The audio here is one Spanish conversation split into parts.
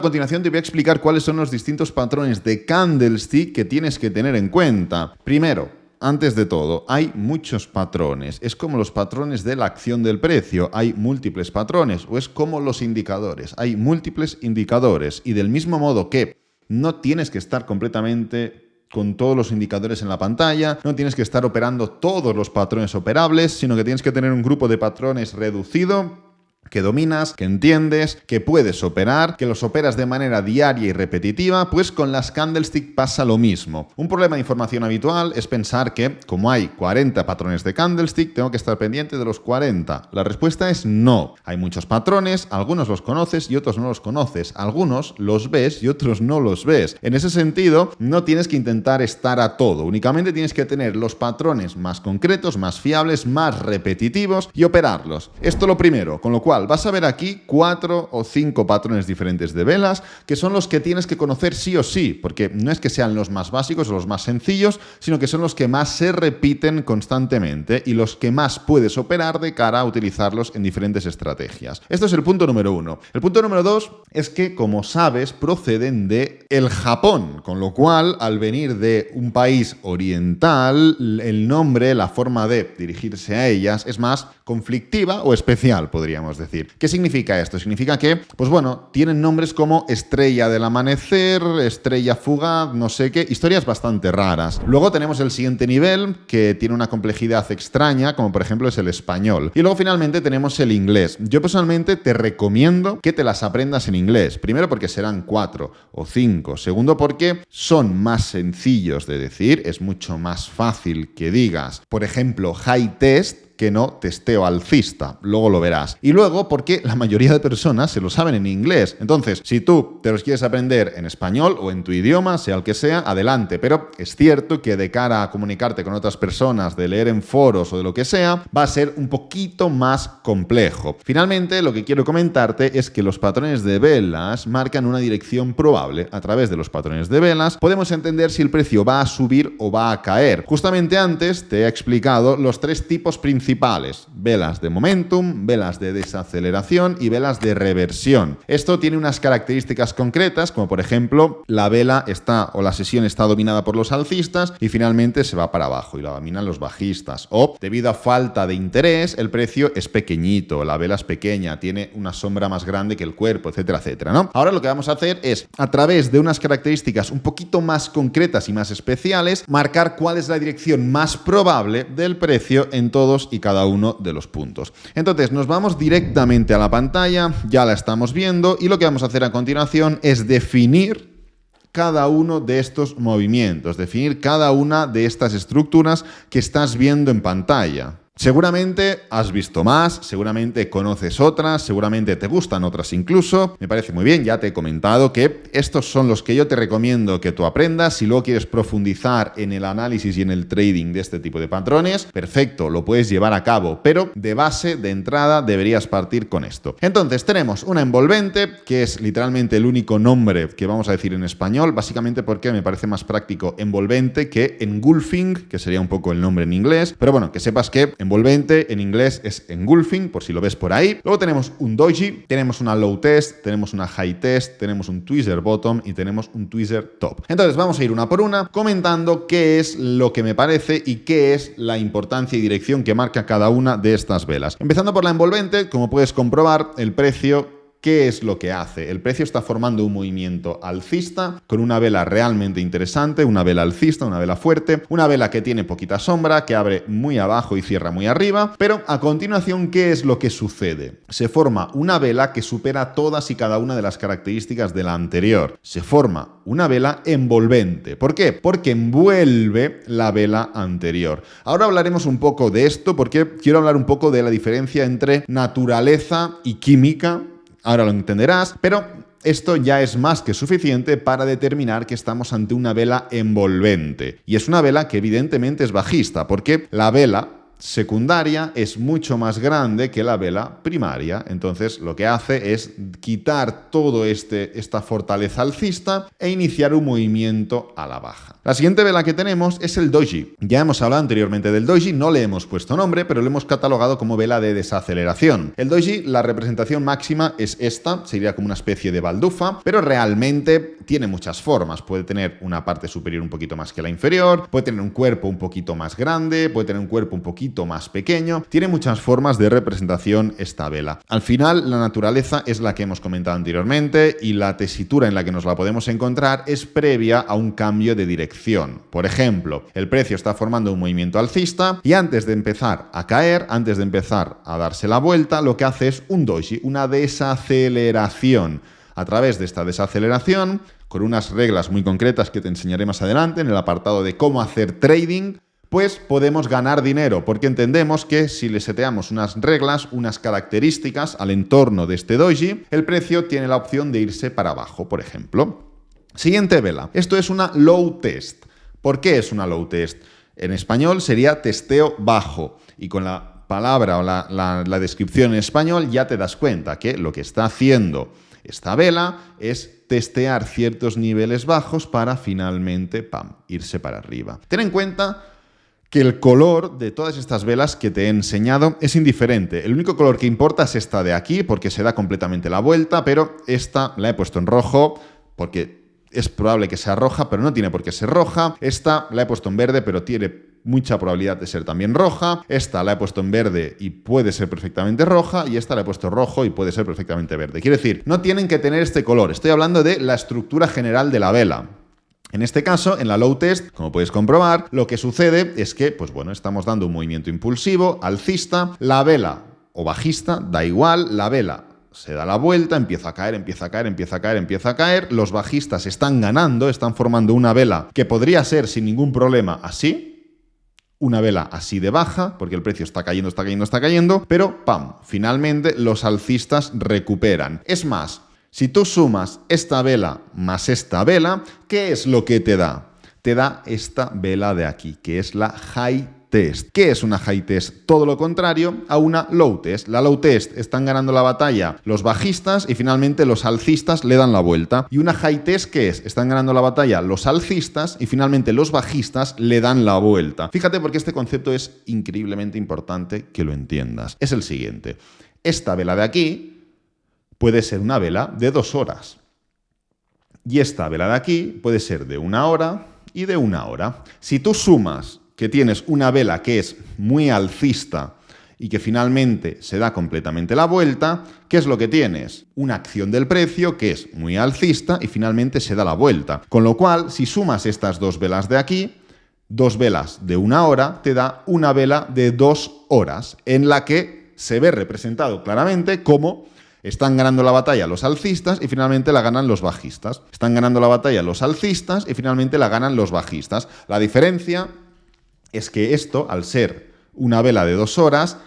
A continuación te voy a explicar cuáles son los distintos patrones de candlestick que tienes que tener en cuenta. Primero, antes de todo, hay muchos patrones. Es como los patrones de la acción del precio. Hay múltiples patrones, o es como los indicadores. Hay múltiples indicadores. Y del mismo modo que no tienes que estar completamente con todos los indicadores en la pantalla, no tienes que estar operando todos los patrones operables, sino que tienes que tener un grupo de patrones reducido que dominas, que entiendes, que puedes operar, que los operas de manera diaria y repetitiva, pues con las candlestick pasa lo mismo. Un problema de información habitual es pensar que, como hay 40 patrones de candlestick, tengo que estar pendiente de los 40. La respuesta es no. Hay muchos patrones, algunos los conoces y otros no los conoces. Algunos los ves y otros no los ves. En ese sentido, no tienes que intentar estar a todo. Únicamente tienes que tener los patrones más concretos, más fiables, más repetitivos y operarlos. Esto lo primero, con lo cual vas a ver aquí 4 o 5 patrones diferentes de velas que son los que tienes que conocer sí o sí, porque no es que sean los más básicos o los más sencillos, sino que son los que más se repiten constantemente y los que más puedes operar de cara a utilizarlos en diferentes estrategias. Esto es el punto número 1. El punto número 2 es que, como sabes, proceden de el Japón, con lo cual, al venir de un país oriental, el nombre, la forma de dirigirse a ellas es más conflictiva o especial, podríamos decir. ¿Qué significa esto? Significa que, pues bueno, tienen nombres como estrella del amanecer, estrella fugaz, no sé qué, historias bastante raras. Luego tenemos el siguiente nivel, que tiene una complejidad extraña, como por ejemplo es el español. Y luego finalmente tenemos el inglés. Yo personalmente te recomiendo que te las aprendas en inglés. Primero porque serán 4 o 5. Segundo porque son más sencillos de decir, es mucho más fácil que digas, por ejemplo, high test, que no testeo alcista. Luego lo verás. Y luego porque la mayoría de personas se lo saben en inglés. Entonces, si tú te los quieres aprender en español o en tu idioma, sea el que sea, adelante. Pero es cierto que de cara a comunicarte con otras personas, de leer en foros o de lo que sea, va a ser un poquito más complejo. Finalmente, lo que quiero comentarte es que los patrones de velas marcan una dirección probable. A través de los patrones de velas podemos entender si el precio va a subir o va a caer. Justamente antes te he explicado los 3 tipos principales: velas de momentum, velas de desaceleración y velas de reversión. Esto tiene unas características concretas, como por ejemplo, la vela está o la sesión está dominada por los alcistas y finalmente se va para abajo y la dominan los bajistas. O, debido a falta de interés, el precio es pequeñito, la vela es pequeña, tiene una sombra más grande que el cuerpo, etcétera, etcétera, ¿no? Ahora lo que vamos a hacer es, a través de unas características un poquito más concretas y más especiales, marcar cuál es la dirección más probable del precio en todos y cada uno de los puntos. Entonces nos vamos directamente a la pantalla, ya la estamos viendo, y lo que vamos a hacer a continuación es definir cada uno de estos movimientos, definir cada una de estas estructuras que estás viendo en pantalla. Seguramente has visto más, seguramente conoces otras, seguramente te gustan otras incluso. Me parece muy bien, ya te he comentado que estos son los que yo te recomiendo que tú aprendas. Si luego quieres profundizar en el análisis y en el trading de este tipo de patrones, perfecto, lo puedes llevar a cabo, pero de base, de entrada, deberías partir con esto. Entonces tenemos una envolvente, que es literalmente el único nombre que vamos a decir en español, básicamente porque me parece más práctico envolvente que engulfing, que sería un poco el nombre en inglés, pero bueno, que sepas que envolvente en inglés es engulfing, por si lo ves por ahí. Luego tenemos un doji, tenemos una low test, tenemos una high test, tenemos un tweezer bottom y tenemos un tweezer top. Entonces vamos a ir una por una comentando qué es lo que me parece y qué es la importancia y dirección que marca cada una de estas velas. Empezando por la envolvente, como puedes comprobar, el precio, ¿qué es lo que hace? El precio está formando un movimiento alcista con una vela realmente interesante, una vela alcista, una vela fuerte, una vela que tiene poquita sombra, que abre muy abajo y cierra muy arriba, pero a continuación, ¿qué es lo que sucede? Se forma una vela que supera todas y cada una de las características de la anterior. Se forma una vela envolvente. ¿Por qué? Porque envuelve la vela anterior. Ahora hablaremos un poco de esto porque quiero hablar un poco de la diferencia entre naturaleza y química. Ahora lo entenderás, pero esto ya es más que suficiente para determinar que estamos ante una vela envolvente. Y es una vela que evidentemente es bajista, porque la vela secundaria es mucho más grande que la vela primaria. Entonces lo que hace es quitar todo esta fortaleza alcista e iniciar un movimiento a la baja. La siguiente vela que tenemos es el doji. Ya hemos hablado anteriormente del doji, no le hemos puesto nombre, pero lo hemos catalogado como vela de desaceleración. El doji, la representación máxima es esta, sería como una especie de baldufa, pero realmente tiene muchas formas. Puede tener una parte superior un poquito más que la inferior, puede tener un cuerpo un poquito más grande, puede tener un cuerpo un poquito más pequeño. Tiene muchas formas de representación esta vela. Al final, la naturaleza es la que hemos comentado anteriormente y la tesitura en la que nos la podemos encontrar es previa a un cambio de dirección. Por ejemplo, el precio está formando un movimiento alcista y antes de empezar a caer, antes de empezar a darse la vuelta, lo que hace es un doji, una desaceleración. A través de esta desaceleración, con unas reglas muy concretas que te enseñaré más adelante en el apartado de cómo hacer trading, pues podemos ganar dinero, porque entendemos que si le seteamos unas reglas, unas características al entorno de este doji, el precio tiene la opción de irse para abajo, por ejemplo. Siguiente vela. Esto es una low test. ¿Por qué es una low test? En español sería testeo bajo, y con la palabra o la descripción en español ya te das cuenta que lo que está haciendo esta vela es testear ciertos niveles bajos para finalmente, irse para arriba. Ten en cuenta que el color de todas estas velas que te he enseñado es indiferente. El único color que importa es esta de aquí, porque se da completamente la vuelta, pero esta la he puesto en rojo porque es probable que sea roja, pero no tiene por qué ser roja. Esta la he puesto en verde, pero tiene mucha probabilidad de ser también roja. Esta la he puesto en verde y puede ser perfectamente roja, y esta la he puesto rojo y puede ser perfectamente verde. Quiere decir, no tienen que tener este color. Estoy hablando de la estructura general de la vela. En este caso, en la low test, como puedes comprobar, lo que sucede es que, pues bueno, estamos dando un movimiento impulsivo, alcista, la vela o bajista, da igual, la vela se da la vuelta, empieza a caer, empieza a caer, empieza a caer, empieza a caer, los bajistas están ganando, están formando una vela que podría ser sin ningún problema así, una vela así de baja, porque el precio está cayendo, está cayendo, está cayendo, pero ¡pam! Finalmente los alcistas recuperan. Es más, si tú sumas esta vela más esta vela, ¿qué es lo que te da? Te da esta vela de aquí, que es la high test. ¿Qué es una high test? Todo lo contrario a una low test. La low test están ganando la batalla los bajistas y finalmente los alcistas le dan la vuelta. ¿Y una high test qué es? Están ganando la batalla los alcistas y finalmente los bajistas le dan la vuelta. Fíjate, porque este concepto es increíblemente importante que lo entiendas. Es el siguiente. Esta vela de aquí puede ser una vela de 2 horas. Y esta vela de aquí puede ser de 1 hora y de 1 hora. Si tú sumas que tienes una vela que es muy alcista y que finalmente se da completamente la vuelta, ¿qué es lo que tienes? Una acción del precio que es muy alcista y finalmente se da la vuelta. Con lo cual, si sumas estas 2 velas de aquí, 2 velas de 1 hora, te da una vela de 2 horas, en la que se ve representado claramente cómo están ganando la batalla los alcistas y finalmente la ganan los bajistas. Están ganando la batalla los alcistas y finalmente la ganan los bajistas. La diferencia es que esto, al ser una vela de 2 horas,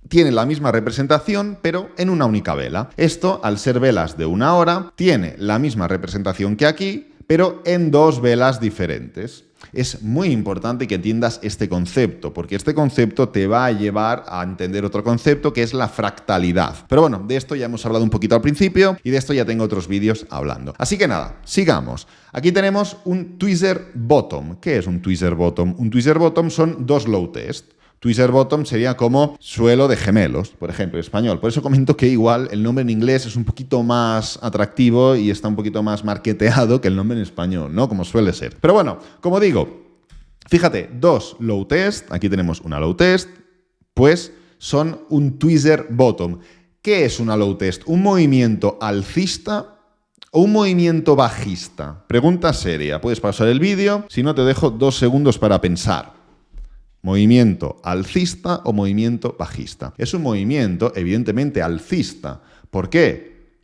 tiene la misma representación, pero en una única vela. Esto, al ser velas de 1 hora, tiene la misma representación que aquí, pero en 2 velas diferentes. Es muy importante que entiendas este concepto, porque este concepto te va a llevar a entender otro concepto, que es la fractalidad. Pero bueno, de esto ya hemos hablado un poquito al principio y de esto ya tengo otros vídeos hablando. Así que nada, sigamos. Aquí tenemos un tweezer bottom. ¿Qué es un tweezer bottom? Un tweezer bottom son 2 low test. Tweezer bottom sería como suelo de gemelos, por ejemplo, en español. Por eso comento que igual el nombre en inglés es un poquito más atractivo y está un poquito más marketeado que el nombre en español, ¿no? Como suele ser. Pero bueno, como digo, fíjate, 2 low test, aquí tenemos una low test, pues son un tweezer bottom. ¿Qué es una low test? ¿Un movimiento alcista o un movimiento bajista? Pregunta seria. Puedes pausar el vídeo, si no te dejo 2 segundos para pensar. ¿Movimiento alcista o movimiento bajista? Es un movimiento evidentemente alcista. ¿Por qué?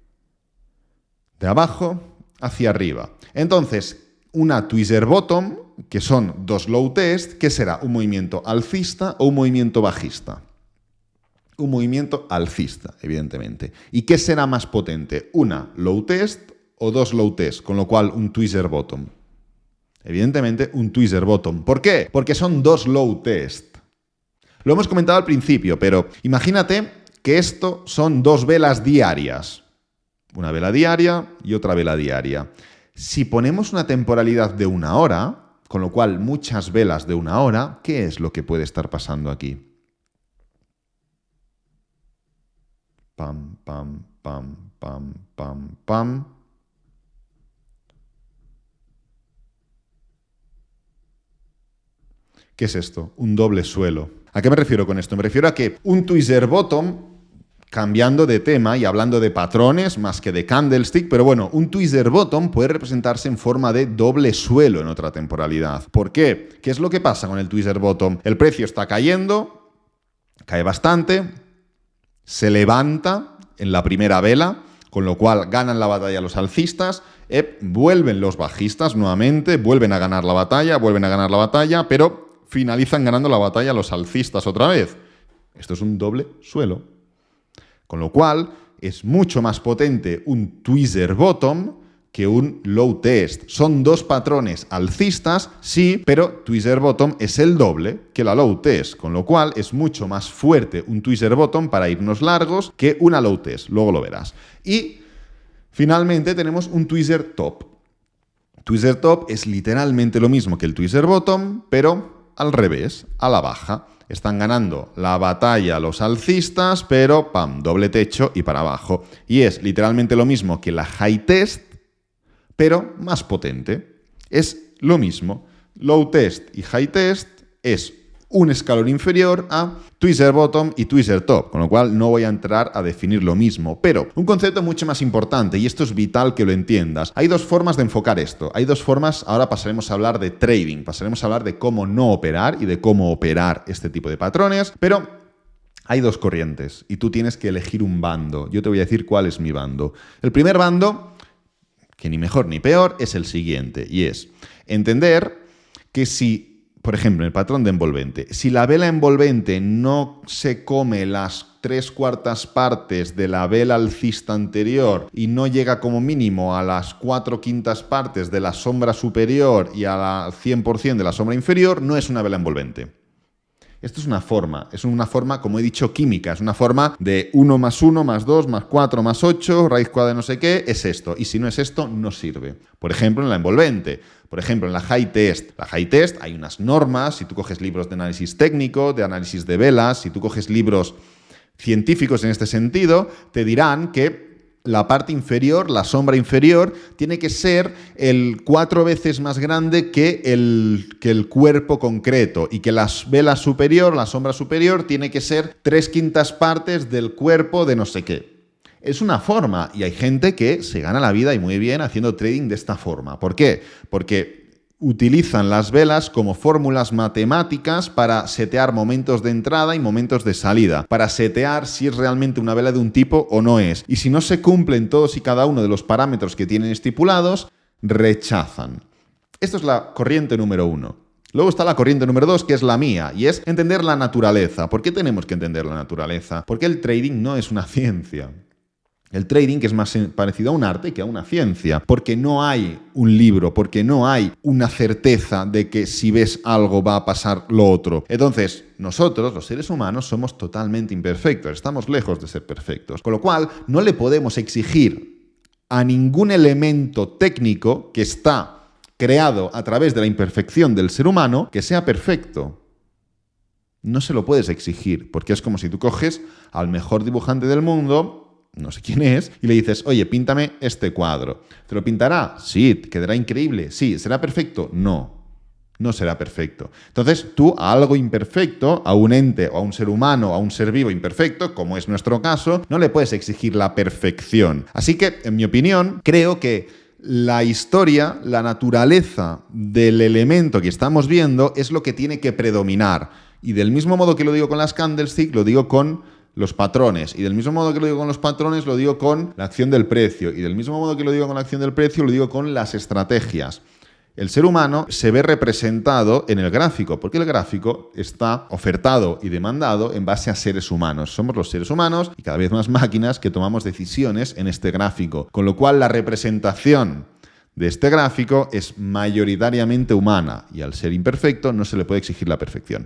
De abajo hacia arriba. Entonces, una tweezer bottom, que son 2 low test, ¿qué será? ¿Un movimiento alcista o un movimiento bajista? Un movimiento alcista, evidentemente. ¿Y qué será más potente? ¿Una low test o 2 low test? Con lo cual, un tweezer bottom. Evidentemente, un tweezer bottom. ¿Por qué? Porque son 2 low test. Lo hemos comentado al principio, pero imagínate que esto son 2 velas diarias. Una vela diaria y otra vela diaria. Si ponemos una temporalidad de 1 hora, con lo cual muchas velas de 1 hora, ¿qué es lo que puede estar pasando aquí? Pam, pam, pam, pam, pam, pam. ¿Qué es esto? Un doble suelo. ¿A qué me refiero con esto? Me refiero a que un tweezer bottom, cambiando de tema y hablando de patrones más que de candlestick, pero bueno, un tweezer bottom puede representarse en forma de doble suelo en otra temporalidad. ¿Por qué? ¿Qué es lo que pasa con el tweezer bottom? El precio está cayendo, cae bastante, se levanta en la primera vela, con lo cual ganan la batalla los alcistas, vuelven los bajistas nuevamente, vuelven a ganar la batalla, pero finalizan ganando la batalla los alcistas otra vez. Esto es un doble suelo. Con lo cual, es mucho más potente un tweezer bottom que un low test. Son 2 patrones alcistas, sí, pero tweezer bottom es el doble que la low test, con lo cual es mucho más fuerte un tweezer bottom para irnos largos que una low test, luego lo verás. Y finalmente tenemos un tweezer top. Tweezer top es literalmente lo mismo que el tweezer bottom, pero al revés, a la baja. Están ganando la batalla los alcistas, pero ¡pam!, doble techo y para abajo. Y es literalmente lo mismo que la high test, pero más potente. Es lo mismo. Low test y high test es un escalón inferior a tweezer bottom y tweezer top, con lo cual no voy a entrar a definir lo mismo. Pero un concepto mucho más importante, y esto es vital que lo entiendas. Hay 2 formas de enfocar esto. Hay 2 formas, ahora pasaremos a hablar de trading, pasaremos a hablar de cómo no operar y de cómo operar este tipo de patrones, pero hay 2 corrientes y tú tienes que elegir un bando. Yo te voy a decir cuál es mi bando. El primer bando, que ni mejor ni peor, es el siguiente, y es entender que si, por ejemplo, en el patrón de envolvente, si la vela envolvente no se come las 3/4 partes de la vela alcista anterior y no llega como mínimo a las 4/5 partes de la sombra superior y al 100% de la sombra inferior, no es una vela envolvente. Esto es una forma, como he dicho, química, es una forma de 1 más 1 más 2 más 4 más 8, raíz cuadrada de no sé qué, es esto. Y si no es esto, no sirve. Por ejemplo, en la envolvente. Por ejemplo, en la high test. La high test hay unas normas, si tú coges libros de análisis técnico, de análisis de velas, si tú coges libros científicos en este sentido, te dirán que la parte inferior, la sombra inferior, tiene que ser 4 veces más grande que el cuerpo concreto y que la vela superior, la sombra superior, tiene que ser 3/5 partes del cuerpo de no sé qué. Es una forma y hay gente que se gana la vida y muy bien haciendo trading de esta forma. ¿Por qué? Porque utilizan las velas como fórmulas matemáticas para setear momentos de entrada y momentos de salida, para setear si es realmente una vela de un tipo o no es. Y si no se cumplen todos y cada uno de los parámetros que tienen estipulados, rechazan. Esto es la corriente número 1. Luego está la corriente número 2, que es la mía, y es entender la naturaleza. ¿Por qué tenemos que entender la naturaleza? Porque el trading no es una ciencia. El trading que es más parecido a un arte que a una ciencia, porque no hay un libro, porque no hay una certeza de que si ves algo va a pasar lo otro. Entonces, nosotros, los seres humanos, somos totalmente imperfectos, estamos lejos de ser perfectos, con lo cual no le podemos exigir a ningún elemento técnico que está creado a través de la imperfección del ser humano que sea perfecto. No se lo puedes exigir, porque es como si tú coges al mejor dibujante del mundo, no sé quién es, y le dices, oye, píntame este cuadro. ¿Te lo pintará? Sí. ¿Quedará increíble? Sí. ¿Será perfecto? No. No será perfecto. Entonces, tú a algo imperfecto, a un ente o a un ser humano, a un ser vivo imperfecto, como es nuestro caso, no le puedes exigir la perfección. Así que, en mi opinión, creo que la historia, la naturaleza del elemento que estamos viendo es lo que tiene que predominar. Y del mismo modo que lo digo con las candlesticks, lo digo con los patrones. Y del mismo modo que lo digo con los patrones, lo digo con la acción del precio. Y del mismo modo que lo digo con la acción del precio, lo digo con las estrategias. El ser humano se ve representado en el gráfico, porque el gráfico está ofertado y demandado en base a seres humanos. Somos los seres humanos y cada vez más máquinas que tomamos decisiones en este gráfico. Con lo cual, la representación de este gráfico es mayoritariamente humana y al ser imperfecto no se le puede exigir la perfección.